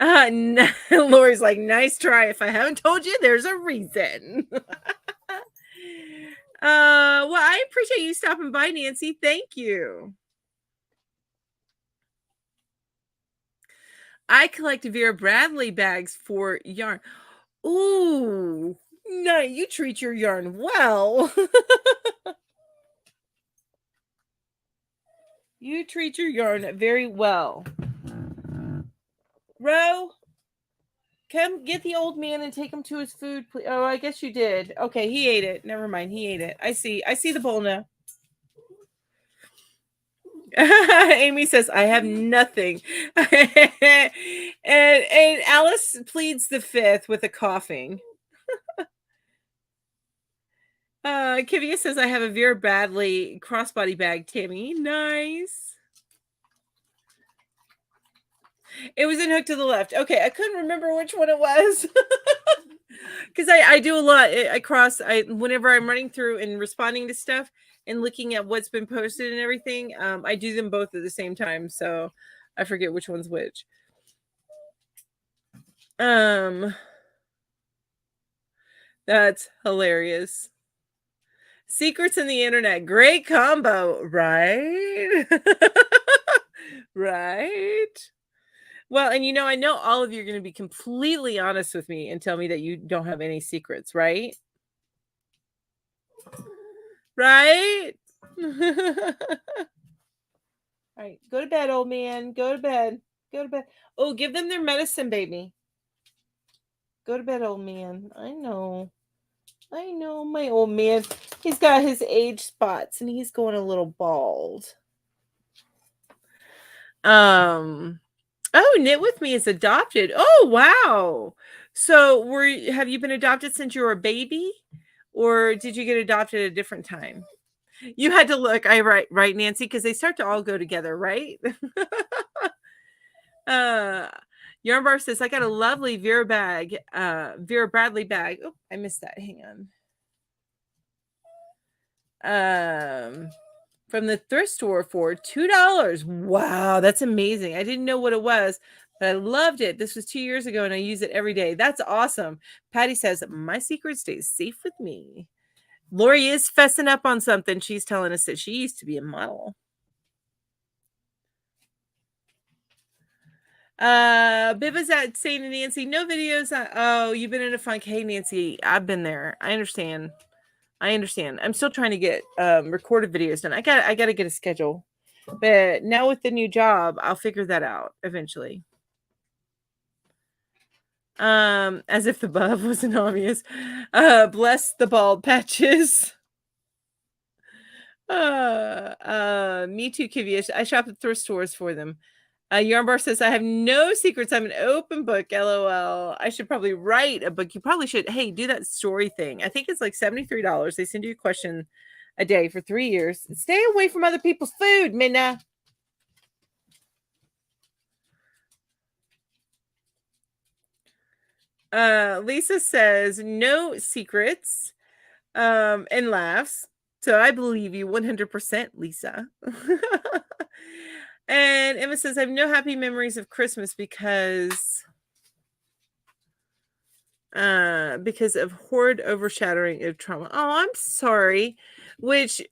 Lori's like, nice try. If I haven't told you, there's a reason. Well, I appreciate you stopping by, Nancy. Thank you. I collect Vera Bradley bags for yarn. Ooh, no, you treat your yarn well. You treat your yarn very well. Ro, come get the old man and take him to his food, please. Oh, I guess you did. Okay, he ate it. Never mind, he ate it. I see the bowl now. Amy says, I have nothing. and Alice pleads the 5th with a coughing. Kivia says, I have a Vera Bradley crossbody bag, Tammy. Nice. It was in Hook to the Left. Okay, I couldn't remember which one it was. Because I do a lot. Whenever I'm running through and responding to stuff and looking at what's been posted and everything, I do them both at the same time. So I forget which one's which. That's hilarious. Secrets in the internet. Great combo, right? Right. Well, and I know all of you are going to be completely honest with me and tell me that you don't have any secrets, right? Right? All right, go to bed, old man. Go to bed. Oh, give them their medicine, baby. Go to bed, old man. I know, my old man. He's got his age spots and he's going a little bald. Oh, Knit With Me is adopted. Oh, wow. So have you been adopted since you were a baby, or did you get adopted at a different time? You had to look. Right, Nancy, because they start to all go together, right? Yarn Bar says, I got a lovely Vera Bradley bag. Oh, I missed that. Hang on. From the thrift store for $2. Wow, that's amazing. I didn't know what it was, but I loved it. This was 2 years ago and I use it every day. That's awesome. Patty says, my secret stays safe with me. Lori is fessing up on something. She's telling us that she used to be a model. Bibba's at saying to Nancy, no videos. Oh, you've been in a funk. Hey, Nancy, I've been there. I understand. I'm still trying to get recorded videos done. I got to get a schedule. But now with the new job, I'll figure that out eventually. As if the above wasn't obvious. Bless the bald patches. Me too, Kivia. I shop at thrift stores for them. Yarnbar says, I have no secrets. I'm an open book. LOL. I should probably write a book. You probably should. Hey, do that story thing. I think it's like $73. They send you a question a day for 3 years. Stay away from other people's food, Minna. Lisa says, no secrets and laughs. So I believe you 100%, Lisa. And Emma says, I have no happy memories of Christmas because of horrid overshadowing of trauma. Oh, I'm sorry. Which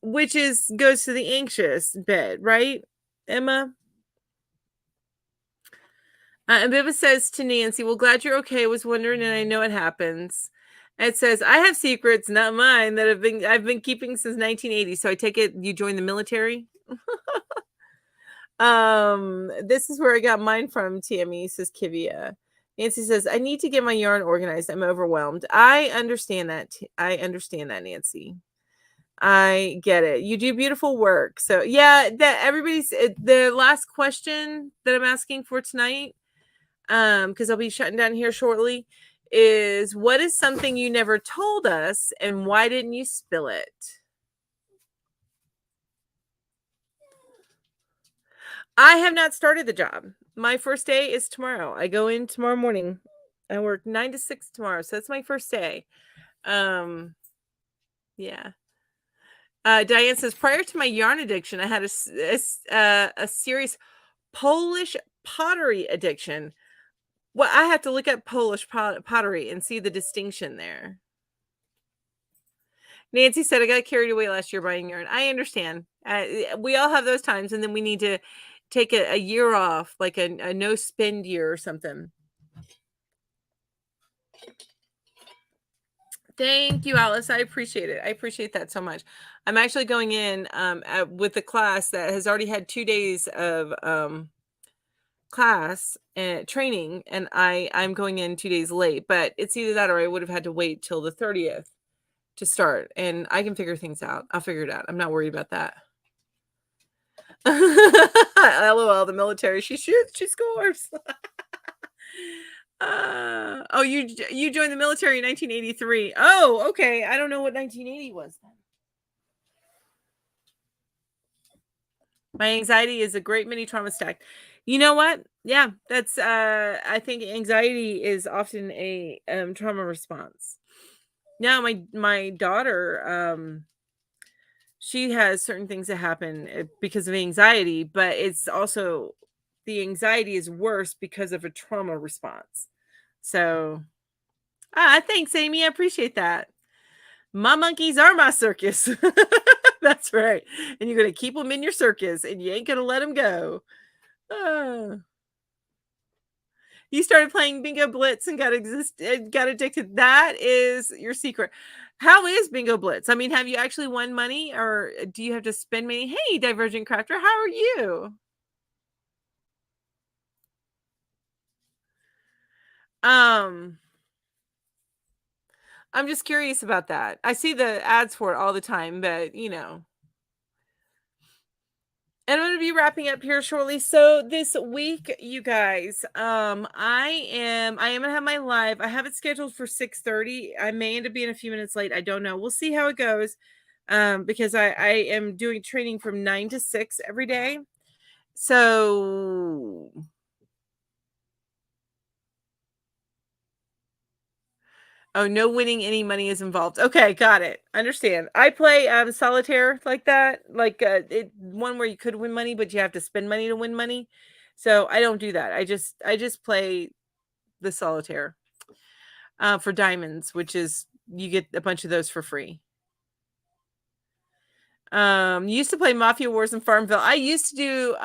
goes to the anxious bit, right, Emma? And Biba says to Nancy, well, glad you're okay. I was wondering, and I know it happens. It says, I have secrets, not mine, that I've been keeping since 1980. So I take it you joined the military. This is where I got mine from, Tammy, says Kivia. Nancy says, I need to get my yarn organized. I'm overwhelmed. I understand that. Nancy. I get it. You do beautiful work. So yeah, that everybody's the last question that I'm asking for tonight, because I'll be shutting down here shortly, is what is something you never told us and why didn't you spill it? I have not started the job. My first day is tomorrow. I go in tomorrow morning. I work 9 to 6 tomorrow. So that's my first day. Yeah. Diane says, prior to my yarn addiction, I had a serious Polish pottery addiction. Well, I have to look at Polish pottery and see the distinction there. Nancy said, I got carried away last year buying yarn. I understand. We all have those times, and then we need to take a year off, like a no spend year or something. Thank you, Alice. I appreciate it. I appreciate that so much. I'm actually going in with the class that has already had 2 days of class and training, and I'm going in 2 days late, but it's either that or I would have had to wait till the 30th to start, and I can figure things out. I'll figure it out. I'm not worried about that. LOL, the military. She shoots, she scores. Oh, you joined the military in 1983. Oh, okay. I don't know what 1980 was then. My anxiety is a great mini trauma stack. You know what? Yeah, that's I think anxiety is often a trauma response. Now my daughter she has certain things that happen because of anxiety, but it's also the anxiety is worse because of a trauma response. So, thanks, Amy. I appreciate that. My monkeys are my circus. That's right. And you're going to keep them in your circus and you ain't going to let them go. You started playing Bingo Blitz and got addicted. That is your secret. How is Bingo Blitz? I mean, have you actually won money or do you have to spend money? Hey, Divergent Crafter, how are you? I'm just curious about that. I see the ads for it all the time, but you know. And I'm going to be wrapping up here shortly. So this week, you guys, I am going to have my live. I have it scheduled for 6:30. I may end up being a few minutes late. I don't know. We'll see how it goes. Because I am doing training from 9 to 6 every day. So Oh, no winning any money is involved. Okay, got it. Understand. I play solitaire like that, like one where you could win money, but you have to spend money to win money. So I don't do that. I just play the solitaire for diamonds, which is you get a bunch of those for free. Used to play Mafia Wars in Farmville. I used to do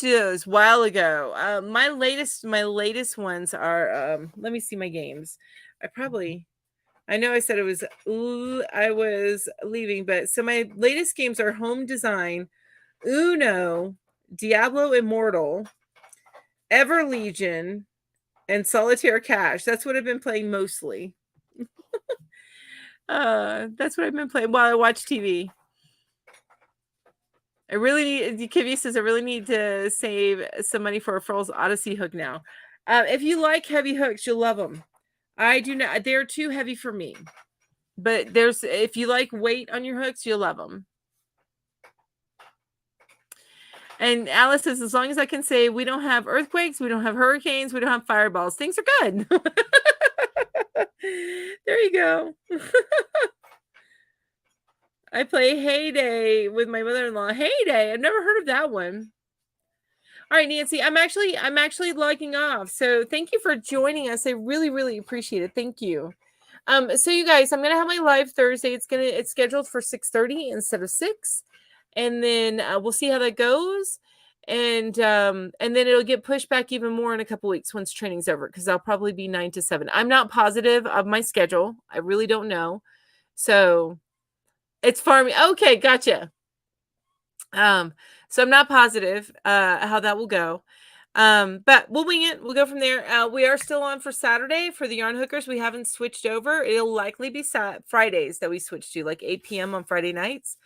those a while ago. My latest ones are let me see my games. I know I said it was I was leaving, but so my latest games are Home Design, Uno, Diablo Immortal, Ever Legion, and Solitaire Cash. That's what I've been playing mostly. That's what I've been playing while I watch TV. I really need. Kivy says I really need to save some money for a Furls Odyssey hook now. If you like heavy hooks, you'll love them. I do not. They're too heavy for me. But if you like weight on your hooks, you'll love them. And Alice says, as long as I can say we don't have earthquakes, we don't have hurricanes, we don't have fireballs, things are good. There you go. I play Heyday with my mother-in-law. Heyday, I've never heard of that one. All right, Nancy, I'm actually logging off. So thank you for joining us. I really, really appreciate it. Thank you. So you guys, I'm gonna have my live Thursday. It's scheduled for 6:30 instead of 6, and then we'll see how that goes. And then it'll get pushed back even more in a couple weeks once training's over, because I'll probably be 9 to 7. I'm not positive of my schedule. I really don't know. So it's farming. Okay, gotcha. So I'm not positive how that will go. But we'll wing it. We'll go from there. We are still on for Saturday for the yarn hookers. We haven't switched over. It'll likely be Fridays that we switch to, like 8 p.m. on Friday nights.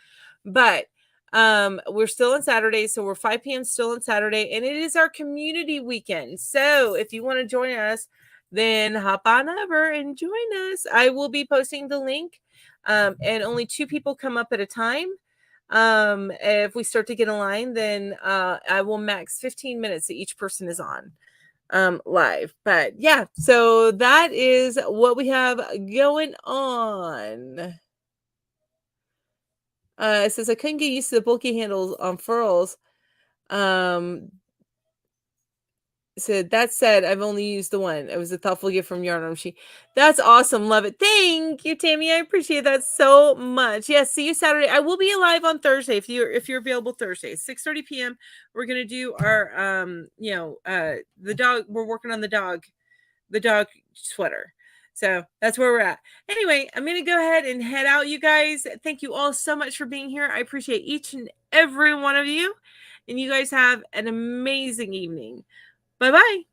But we're still on Saturday, so we're 5 p.m. still on Saturday, and it is our community weekend. So if you want to join us, then hop on over and join us. I will be posting the link, and only 2 people come up at a time. If we start to get a line, then I will max 15 minutes that each person is on live. But yeah, so that is what we have going on. It says I couldn't get used to the bulky handles on furls. So that said, I've only used the one. It was a thoughtful gift from Yarn Arm. That's awesome. Love it. Thank you, Tammy. I appreciate that so much. Yes, see you Saturday. I will be live on Thursday if you're available Thursday, 6:30 p.m. We're gonna do our the dog. We're working on the dog sweater. So that's where we're at. Anyway, I'm going to go ahead and head out, you guys. Thank you all so much for being here. I appreciate each and every one of you. And you guys have an amazing evening. Bye-bye.